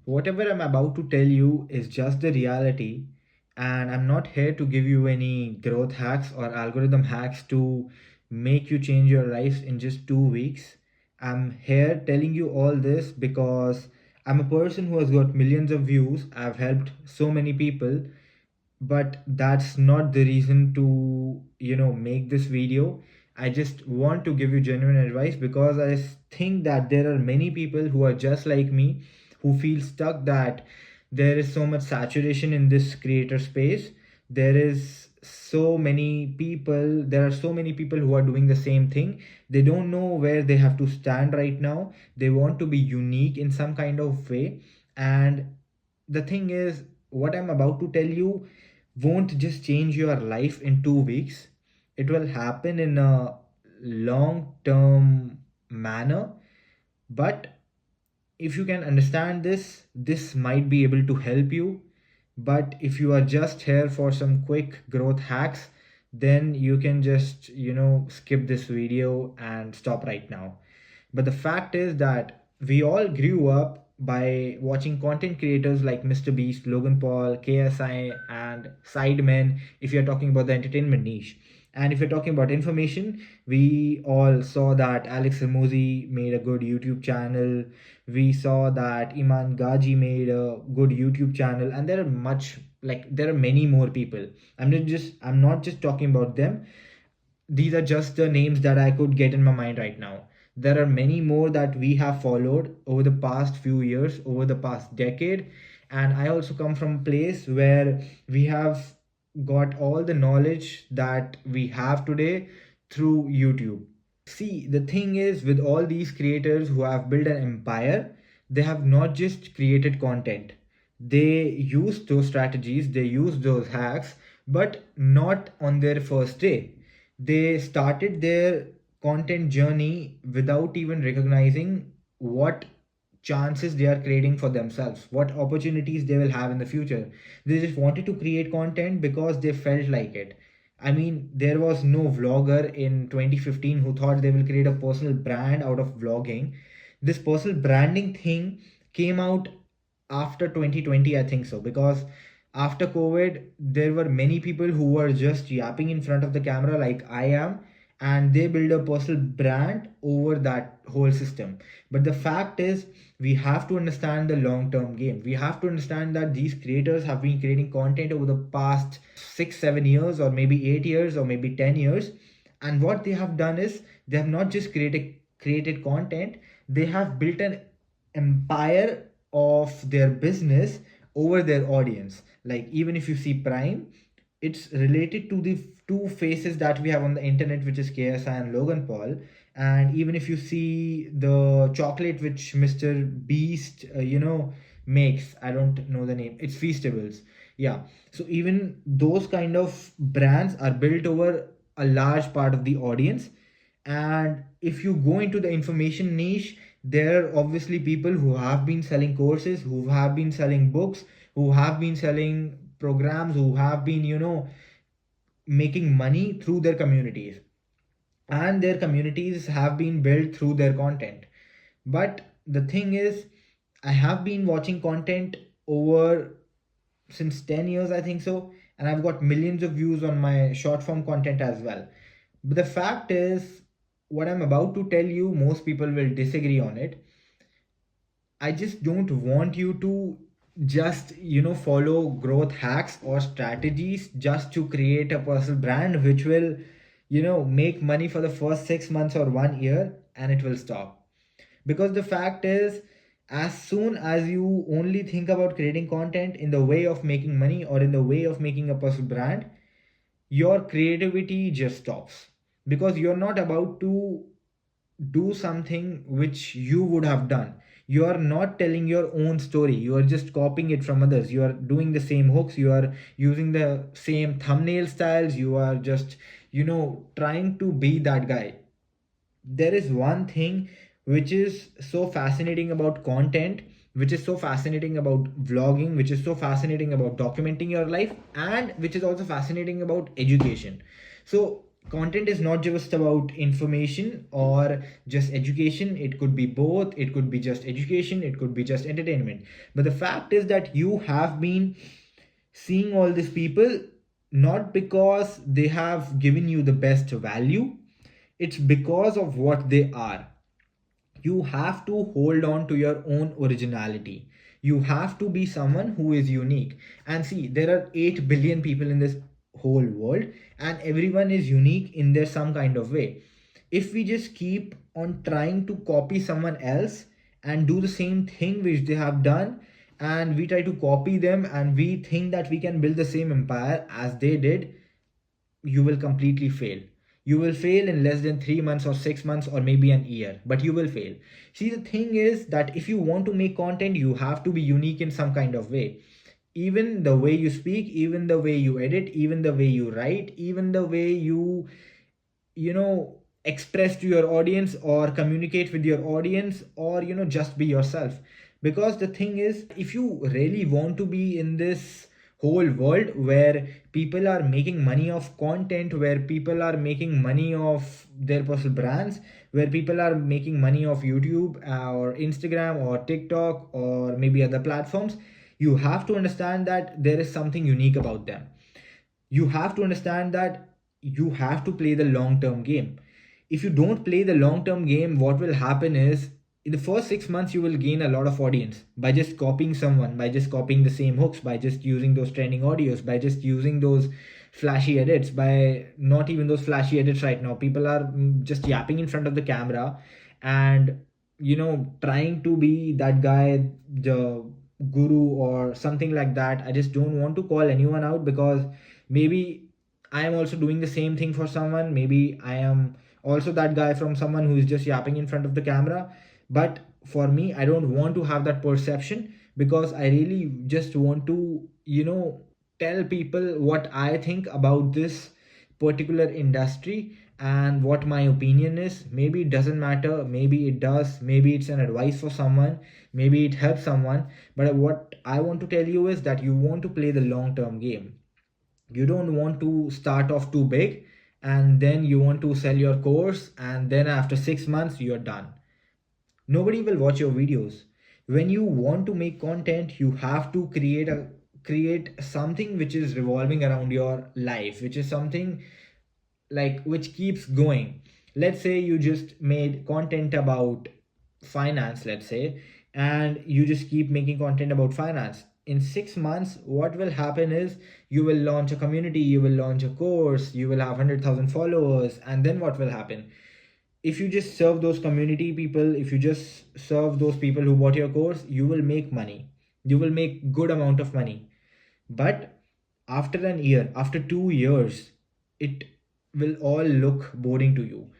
Whatever I'm about to tell you is just the reality, and I'm not here to give you any growth hacks or algorithm hacks to make you change your life in just 2 weeks. I'm here telling you all this because I'm a person who has got millions of views. I've helped so many people, but that's not the reason to make this video. I just want to give you genuine advice because I think that there are many people who are just like me, who feel stuck, that there is so much saturation in this creator space. There are so many people who are doing the same thing. They don't know where they have to stand right now. They want to be unique in some kind of way. And the thing is, what I'm about to tell you won't just change your life in 2 weeks. It will happen in a long term manner. But if you can understand this, this might be able to help you. But if you are just here for some quick growth hacks, then you can just skip this video and stop right now. But the fact is that we all grew up by watching content creators like MrBeast, Logan Paul, KSI, and Sidemen, if you're talking about the entertainment niche. And if you're talking about information, we all saw that Alex Hormozi made a good YouTube channel. We saw that Iman Gaji made a good YouTube channel, and there are many more people. I'm not just talking about them. These are just the names that I could get in my mind right now. There are many more that we have followed over the past few years, over the past decade. And I also come from a place where we have got all the knowledge that we have today through YouTube. See, the thing is, with all these creators who have built an empire, they have not just created content. They use those strategies, they use those hacks, but not on their first day. They started their content journey without even recognizing what chances they are creating for themselves, what opportunities they will have in the future. They just wanted to create content because they felt like it. I mean, there was no vlogger in 2015 who thought they will create a personal brand out of vlogging. This personal branding thing came out after 2020, I think so, because after COVID, there were many people who were just yapping in front of the camera like I am, and they build a personal brand over that whole system. But the fact is, we have to understand the long term game. We have to understand that these creators have been creating content over the past 6 7 years, or maybe 8 years, or maybe 10 years. And what they have done is, they have not just created content, they have built an empire of their business over their audience. Like, even if you see Prime, it's related to the two faces that we have on the internet, which is KSI and Logan Paul. And even if you see the chocolate which Mr. Beast makes, I don't know the name, it's Feastables. Yeah. So even those kind of brands are built over a large part of the audience. And if you go into the information niche, there are obviously people who have been selling courses, who have been selling books, who have been selling programs, who have been making money through their communities, and their communities have been built through their content. But the thing is, I have been watching content over since 10 years, I think so, and I've got millions of views on my short form content as well. But the fact is, what I'm about to tell you, most people will disagree on it. I just don't want you to just follow growth hacks or strategies just to create a personal brand which will make money for the first 6 months or 1 year, and it will stop. Because the fact is, as soon as you only think about creating content in the way of making money or in the way of making a personal brand, your creativity just stops, because you're not about to do something which you would have done. You are not telling your own story, you are just copying it from others. You are doing the same hooks, you are using the same thumbnail styles, you are just trying to be that guy. There is one thing which is so fascinating about content, which is so fascinating about vlogging, which is so fascinating about documenting your life, and which is also fascinating about education. So Content is not just about information or just education. It could be both. It could be just education, it could be just entertainment. But the fact is that you have been seeing all these people not because they have given you the best value, it's because of what they are. You have to hold on to your own originality. You have to be someone who is unique. And see, there are 8 billion people in this whole world, and everyone is unique in their some kind of way. If we just keep on trying to copy someone else and do the same thing which they have done, and we try to copy them and we think that we can build the same empire as they did, you will completely fail. You will fail in less than 3 months or 6 months or maybe an year, but you will fail. See, the thing is that if you want to make content, you have to be unique in some kind of way. Even the way you speak, even the way you edit, even the way you write, even the way you express to your audience or communicate with your audience, or just be yourself. Because the thing is, if you really want to be in this whole world where people are making money of content, where people are making money of their personal brands, where people are making money of YouTube or Instagram or TikTok or maybe other platforms, you have to understand that there is something unique about them. You have to understand that you have to play the long term game. If you don't play the long term game, what will happen is, in the first 6 months you will gain a lot of audience by just copying someone, by just copying the same hooks, by just using those trending audios, by just using those flashy edits, by not even those flashy edits. Right now people are just yapping in front of the camera and trying to be that guy, the guru or something like that. I just don't want to call anyone out, because maybe I am also doing the same thing for someone. Maybe I am also that guy from someone who is just yapping in front of the camera. But for me, I don't want to have that perception, because I really just want to, tell people what I think about this particular industry and what my opinion is. Maybe it doesn't matter, maybe it does, maybe it's an advice for someone, maybe it helps someone. But what I want to tell you is that you want to play the long term game. You don't want to start off too big and then you want to sell your course and then after 6 months you're done. Nobody will watch your videos. When you want to make content, you have to create something which is revolving around your life, which is something like which keeps going. Let's say you just made content about finance, let's say, and you just keep making content about finance. In 6 months, what will happen is you will launch a community, you will launch a course, you will have 100,000 followers, and then what will happen? If you just serve those community people, if you just serve those people who bought your course, you will make money. You will make good amount of money. But after an year, after 2 years, it will all look boring to you,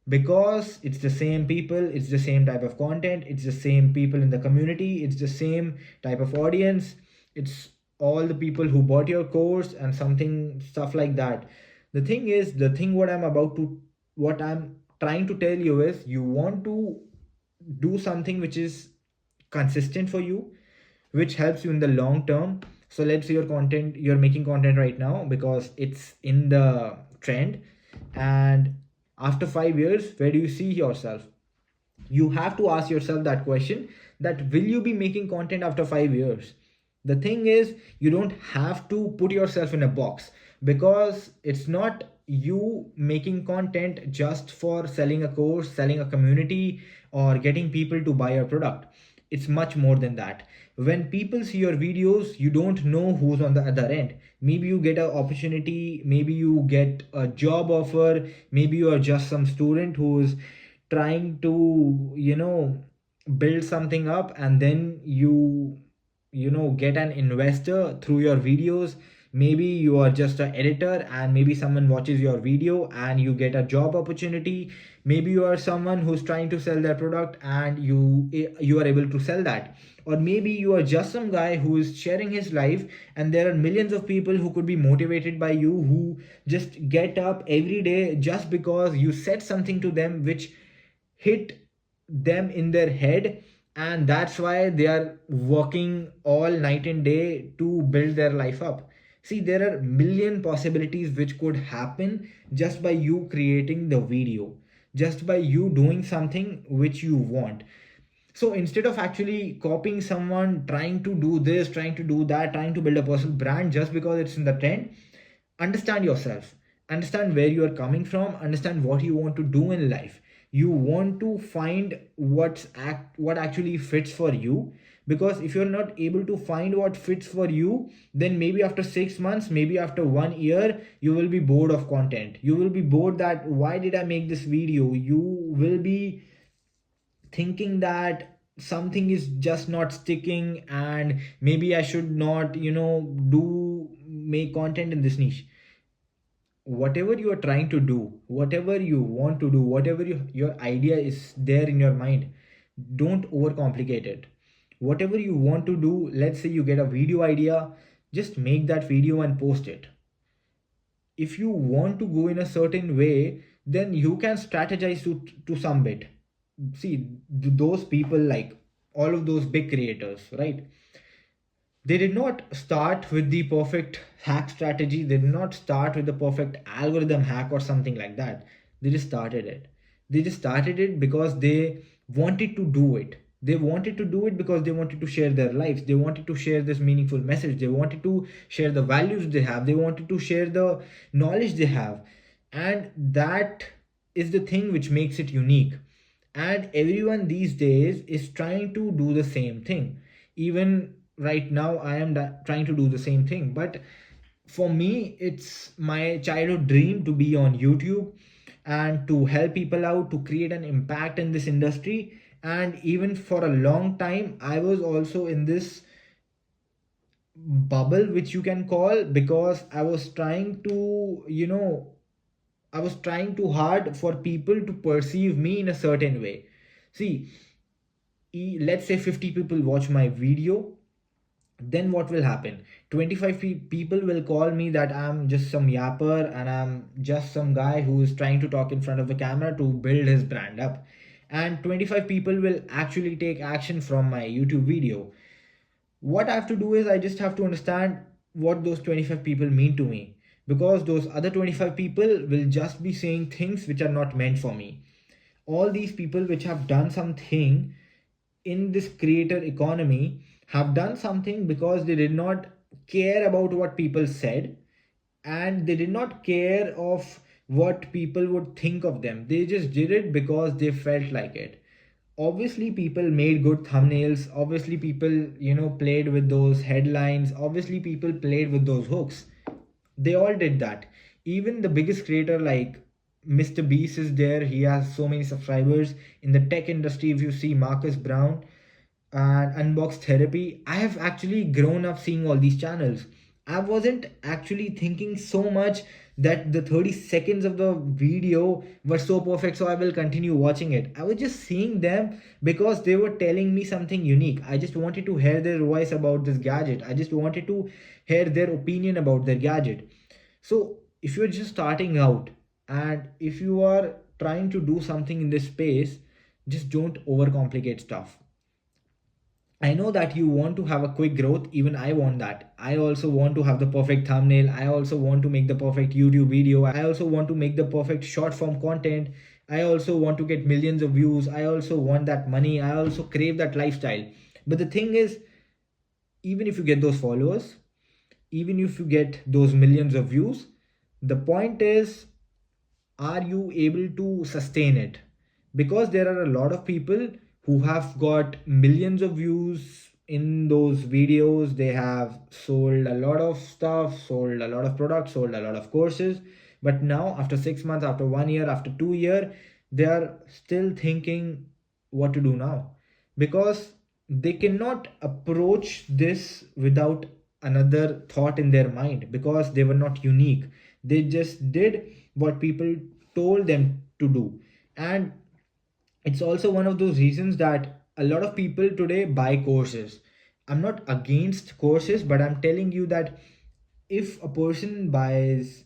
because it's the same people, it's the same type of content, it's the same people in the community, it's the same type of audience, it's all the people who bought your course and something stuff like that. The thing is, the thing what I'm trying to tell you is, you want to do something which is consistent for you, which helps you in the long term. So let's say you're making content right now because it's in the trend, and after 5 years, where do you see yourself? You have to ask yourself that question, that will you be making content after 5 years? The thing is, you don't have to put yourself in a box, because it's not you making content just for selling a course, selling a community, or getting people to buy your product. It's much more than that. When people see your videos, you don't know who's on the other end. Maybe you get an opportunity, maybe you get a job offer, maybe you are just some student who's trying to build something up, and then you get an investor through your videos. Maybe you are just an editor and maybe someone watches your video and you get a job opportunity. Maybe you are someone who's trying to sell their product and you are able to sell that. Or maybe you are just some guy who is sharing his life, and there are millions of people who could be motivated by you, who just get up every day just because you said something to them which hit them in their head, and that's why they are working all night and day to build their life up. See, there are million possibilities which could happen just by you creating the video, just by you doing something which you want. So instead of actually copying someone, trying to do this, trying to do that, trying to build a personal brand just because it's in the trend, understand yourself, understand where you are coming from, understand what you want to do in life. You want to find what actually fits for you, because if you're not able to find what fits for you, then maybe after 6 months, maybe after 1 year, you will be bored of content. You will be bored that why did I make this video. You will be thinking that something is just not sticking, and maybe I should not do make content in this niche. Whatever you are trying to do, whatever you want to do, whatever your idea is there in your mind, don't overcomplicate it. Whatever you want to do, let's say you get a video idea, just make that video and post it. If you want to go in a certain way, then you can strategize to some bit. See, those people, like all of those big creators, right? They did not start with the perfect hack strategy. They did not start with the perfect algorithm hack or something like that. They just started it. They just started it because they wanted to do it. They wanted to do it because they wanted to share their lives. They wanted to share this meaningful message. They wanted to share the values they have. They wanted to share the knowledge they have. And that is the thing which makes it unique. And everyone these days is trying to do the same thing. Even right now I am trying to do the same thing, but for me it's my childhood dream to be on YouTube and to help people out, to create an impact in this industry. And even for a long time I was also in this bubble, which you can call, because I was trying to I was trying too hard for people to perceive me in a certain way. See, let's say 50 people watch my video, then what will happen? 25 people will call me that I'm just some yapper and I'm just some guy who is trying to talk in front of the camera to build his brand up. And 25 people will actually take action from my YouTube video. What I have to do is I just have to understand what those 25 people mean to me, because those other 25 people will just be saying things which are not meant for me. All these people which have done something in this creator economy have done something because they did not care about what people said, and they did not care of what people would think of them. They just did it because they felt like it. Obviously people made good thumbnails, obviously people played with those headlines, obviously people played with those hooks. They all did that. Even the biggest creator like MrBeast is there. He has so many subscribers. In the tech industry, if you see Marcus Brown and Unbox Therapy, I have actually grown up seeing all these channels. I wasn't actually thinking so much that the 30 seconds of the video were so perfect, so I will continue watching it. I was just seeing them because they were telling me something unique. I just wanted to hear their voice about this gadget. I just wanted to hear their opinion about their gadget. So if you're just starting out and if you are trying to do something in this space, just don't overcomplicate stuff. I know that you want to have a quick growth. Even I want that. I also want to have the perfect thumbnail. I also want to make the perfect YouTube video. I also want to make the perfect short form content. I also want to get millions of views. I also want that money. I also crave that lifestyle. But the thing is, even if you get those followers, even if you get those millions of views, the point is, are you able to sustain it? Because there are a lot of people who have got millions of views in those videos. They have sold a lot of stuff, sold a lot of products, sold a lot of courses, but now after 6 months, after 1 year, after 2 year, they are still thinking what to do now, because they cannot approach this without another thought in their mind, because they were not unique. They just did what people told them to do. And it's also one of those reasons that a lot of people today buy courses. I'm not against courses, but I'm telling you that if a person buys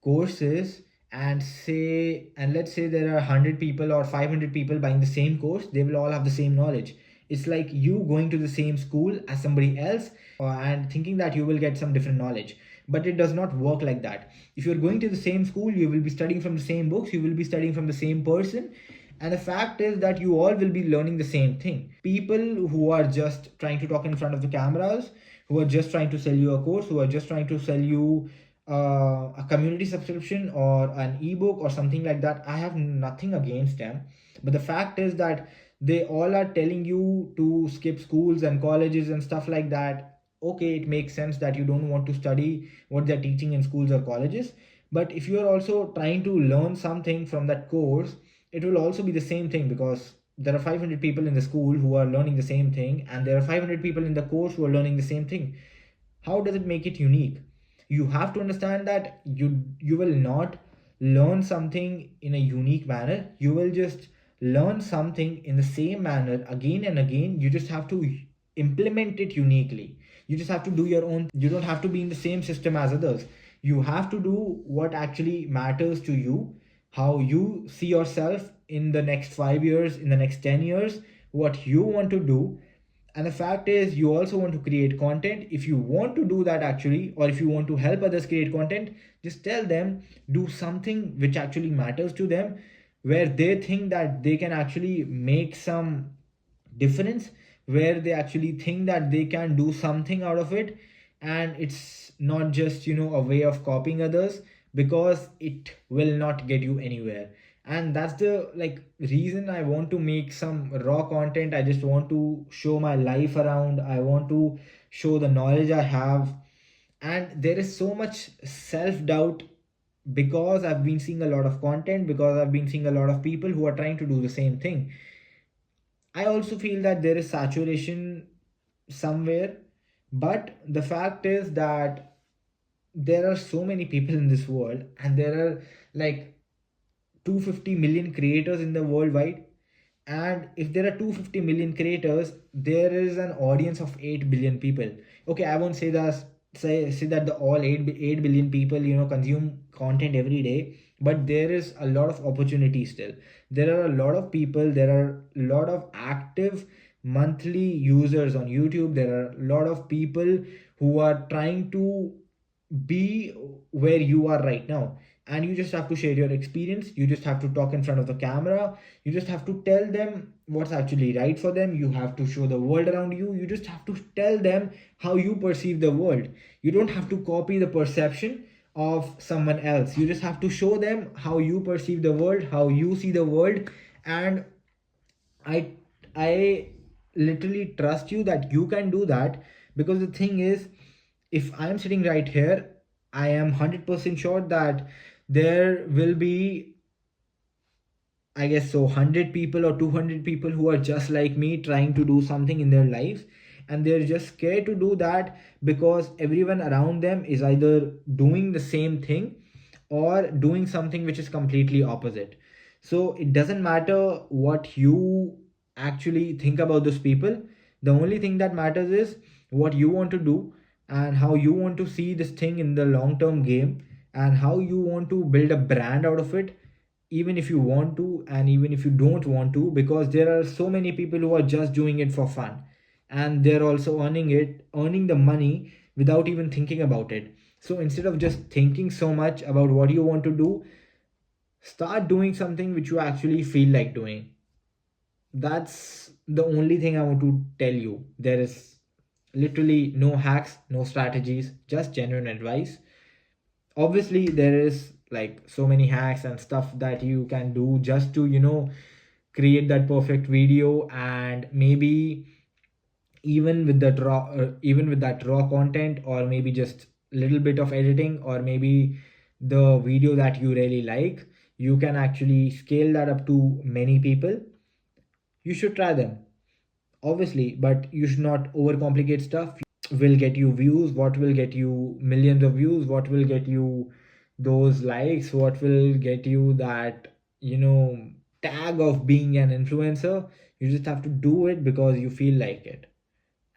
courses and let's say there are 100 people or 500 people buying the same course, they will all have the same knowledge. It's like you going to the same school as somebody else and thinking that you will get some different knowledge. But it does not work like that. If you're going to the same school, you will be studying from the same books, you will be studying from the same person, and the fact is that you all will be learning the same thing. People who are just trying to talk in front of the cameras, who are just trying to sell you a course, who are just trying to sell you a community subscription or an ebook or something like that, I have nothing against them. But the fact is that they all are telling you to skip schools and colleges and stuff like that. Okay, it makes sense that you don't want to study what they're teaching in schools or colleges, but if you are also trying to learn something from that course, it will also be the same thing, because there are 500 people in the school who are learning the same thing, and there are 500 people in the course who are learning the same thing. How does it make it unique? You have to understand that you will not learn something in a unique manner. You will just learn something in the same manner again and again. You just have to implement it uniquely. You just have to do your own. You don't have to be in the same system as others. You have to do what actually matters to you, how you see yourself in the next 5 years, in the next 10 years, what you want to do. And the fact is, you also want to create content. If you want to do that actually, or if you want to help others create content, just tell them, do something which actually matters to them, where they think that they can actually make some difference, where they actually think that they can do something out of it. And it's not just, a way of copying others, because it will not get you anywhere. And that's the reason I want to make some raw content. I just want to show my life around. I want to show the knowledge I have. And there is so much self doubt, because I've been seeing a lot of content, because I've been seeing a lot of people who are trying to do the same thing. I also feel that there is saturation somewhere, but the fact is that there are so many people in this world, and there are like 250 million creators in the worldwide. And if there are 250 million creators, there is an audience of 8 billion people. Okay, I won't say that the all 8 billion people consume content every day, but there is a lot of opportunity still. There are a lot of people, there are a lot of active monthly users on YouTube. There are a lot of people who are trying to be where you are right now. And you just have to share your experience. You just have to talk in front of the camera. You just have to tell them what's actually right for them. You have to show the world around you. You just have to tell them how you perceive the world. You don't have to copy the perception of someone else. You just have to show them how you perceive the world, how you see the world. And I literally trust you that you can do that. Because the thing is, if I am sitting right here, I am 100% sure that there will be, I guess so, 100 people or 200 people who are just like me, trying to do something in their lives, and they're just scared to do that, because everyone around them is either doing the same thing or doing something which is completely opposite. So it doesn't matter what you actually think about those people. The only thing that matters is what you want to do, and how you want to see this thing in the long term game, and how you want to build a brand out of it, even if you want to and even if you don't want to. Because there are so many people who are just doing it for fun, and they're also earning the money without even thinking about it. So instead of just thinking so much about what you want to do, start doing something which you actually feel like doing. That's the only thing I want to tell you. There is literally no hacks, no strategies, just genuine advice. Obviously there is so many hacks and stuff that you can do just to create that perfect video. And maybe even with that raw content, or maybe just little bit of editing, or maybe the video that you really like, you can actually scale that up to many people. You should try them, obviously, but you should not overcomplicate stuff. Will get you views, what will get you millions of views, what will get you those likes, what will get you that tag of being an influencer. You just have to do it because you feel like it.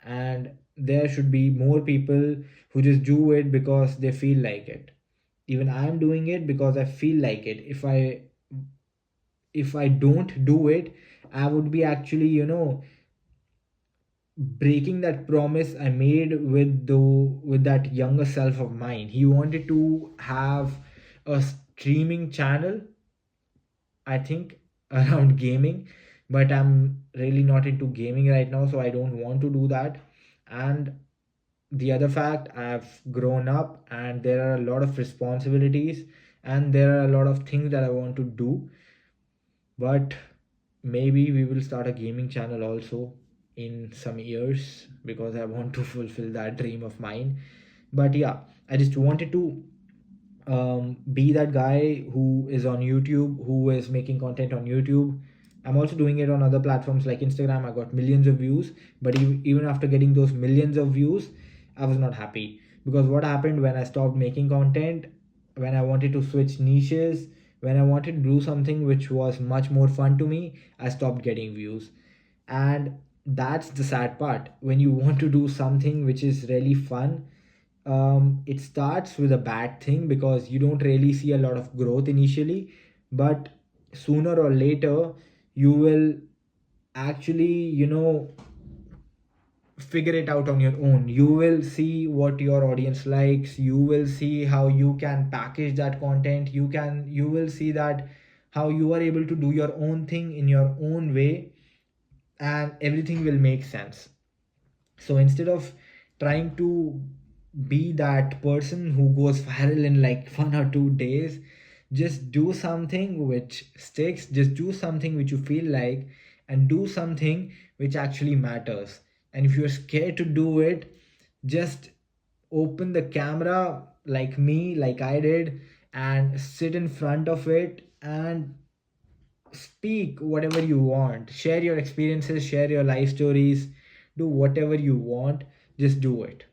And there should be more people who just do it because they feel like it. Even I am doing it because I feel like it. If I don't do it, I would be actually breaking that promise I made with that younger self of mine. He wanted to have a streaming channel, I think, around gaming, but I'm really not into gaming right now, so I don't want to do that. And the other fact, I've grown up and there are a lot of responsibilities and there are a lot of things that I want to do. But maybe we will start a gaming channel also in some years because I want to fulfill that dream of mine. But yeah, I just wanted to be that guy who is on YouTube, who is making content on YouTube. I'm also doing it on other platforms like Instagram. I got millions of views, but even after getting those millions of views, I was not happy because what happened when I stopped making content, when I wanted to switch niches, when I wanted to do something which was much more fun to me, I stopped getting views. And that's the sad part. When you want to do something which is really fun, it starts with a bad thing because you don't really see a lot of growth initially, but sooner or later you will actually, figure it out on your own. You will see what your audience likes, you will see how you can package that content, you will see that how you are able to do your own thing in your own way, and everything will make sense. So instead of trying to be that person who goes viral in like 1 or 2 days, just do something which sticks, just do something which you feel like, and do something which actually matters. And if you're scared to do it, just open the camera like me, like I did, and sit in front of it and speak whatever you want. Share your experiences, share your life stories, do whatever you want, just do it.